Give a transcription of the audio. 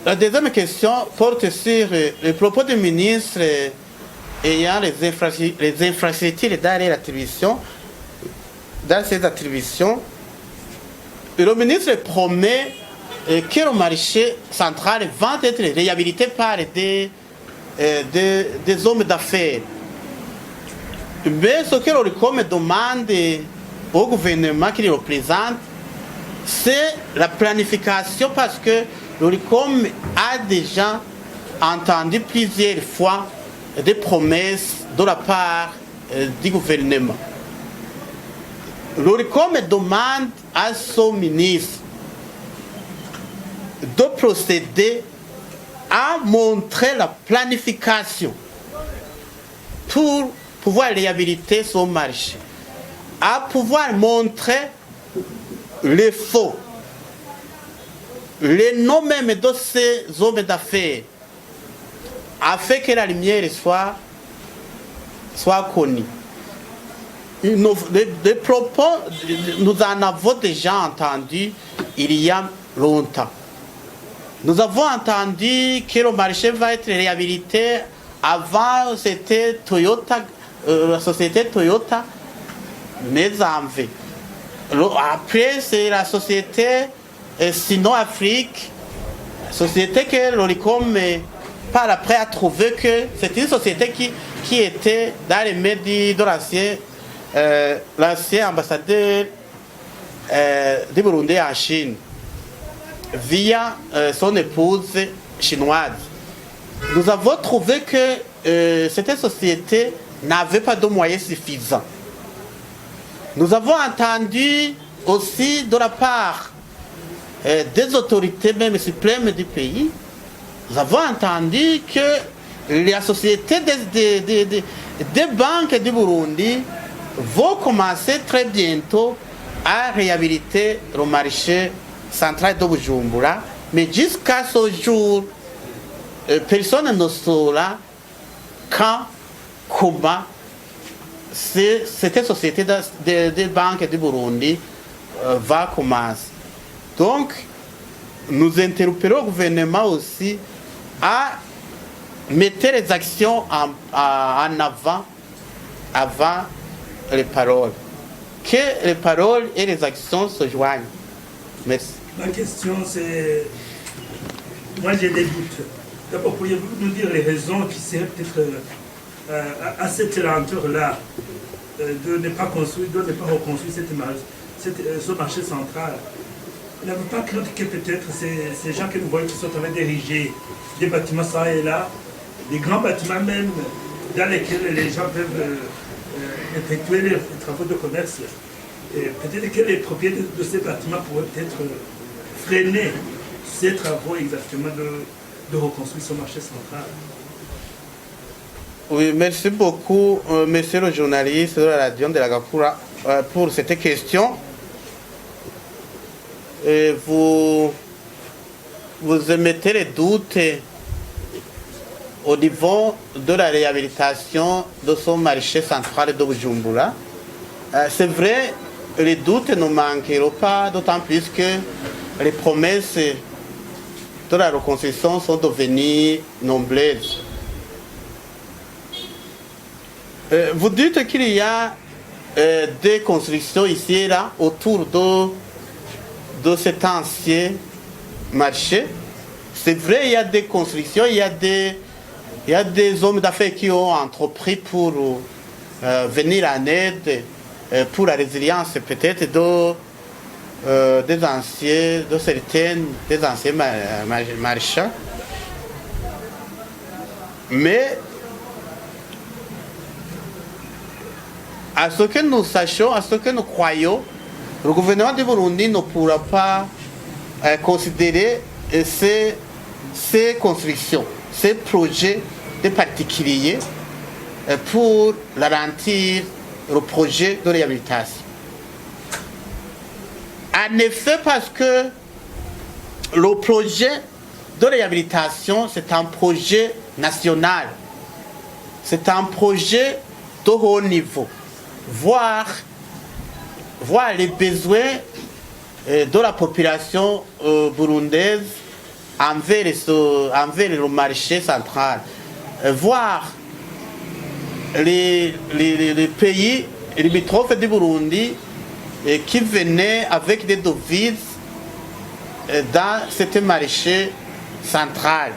La deuxième question porte sur les propos du ministre ayant les infrastructures dans ses attributions. Le ministre promet que le marché central va être réhabilité par des hommes d'affaires. Mais ce que l'ORICOM demande au gouvernement qui le représente, c'est la planification, parce que l'ORICOM a déjà entendu plusieurs fois des promesses de la part du gouvernement. L'ORICOM demande à son ministre de procéder à montrer la planification pour pouvoir réhabiliter son marché, à pouvoir montrer les faux, les noms même de ces hommes d'affaires, afin que la lumière soit connue. Des propos, nous en avons déjà entendu il y a longtemps. Nous avons entendu que le marché va être réhabilité. Avant, c'était Toyota, la société Toyota, mais en V. Après, c'est la société Sino-Afrique, société que l'ORICOM, par après, a trouvé que c'est une société qui était dans les médias de l'ancien ambassadeur du Burundi en Chine, via son épouse chinoise. Nous avons trouvé que cette société n'avait pas de moyens suffisants. Nous avons entendu aussi de la part des autorités même suprêmes du pays, nous avons entendu que la société des banques du Burundi vont commencer très bientôt à réhabiliter le marché central de Bujumbura, mais jusqu'à ce jour, personne ne saura quand, comment cette société des banques du Burundi va commencer. Donc, nous interpellons le gouvernement aussi à mettre les actions en avant les paroles. Que les paroles et les actions se joignent. Merci. Ma question, c'est... Moi, j'ai des doutes. D'abord, pourriez-vous nous dire les raisons qui seraient peut-être à cette lenteur-là de ne pas construire, de ne pas reconstruire ce marché central? N'avez pas craint que peut-être ces gens que nous voyons qui sont en train d'ériger des bâtiments ça et là, des grands bâtiments même, dans lesquels les gens peuvent effectuer les travaux de commerce, peut-être que les propriétaires de ces bâtiments pourraient peut-être freiner ces travaux exactement de reconstruire ce marché central. Oui, merci beaucoup, monsieur le journaliste de la radio de la Gakura, pour cette question. Vous émettez les doutes au niveau de la réhabilitation de son marché central de Bujumbura. C'est vrai, les doutes ne manqueront pas, d'autant plus que les promesses de la reconstruction sont devenues nombreuses. Vous dites qu'il y a des constructions ici et là autour de cet ancien marché. C'est vrai, il y a des constructions, il y a des hommes d'affaires qui ont entrepris pour venir en aide pour la résilience peut-être des anciens marchands. Mais à ce que nous sachions, à ce que nous croyons, le gouvernement du Burundi ne pourra pas considérer ces constructions, ces projets de particuliers pour ralentir le projet de réhabilitation. En effet, parce que le projet de réhabilitation, c'est un projet national. C'est un projet de haut niveau. Voir les besoins de la population burundaise envers le marché central. Voir les pays limitrophes du Burundi qui venaient avec des devises dans ce marché central.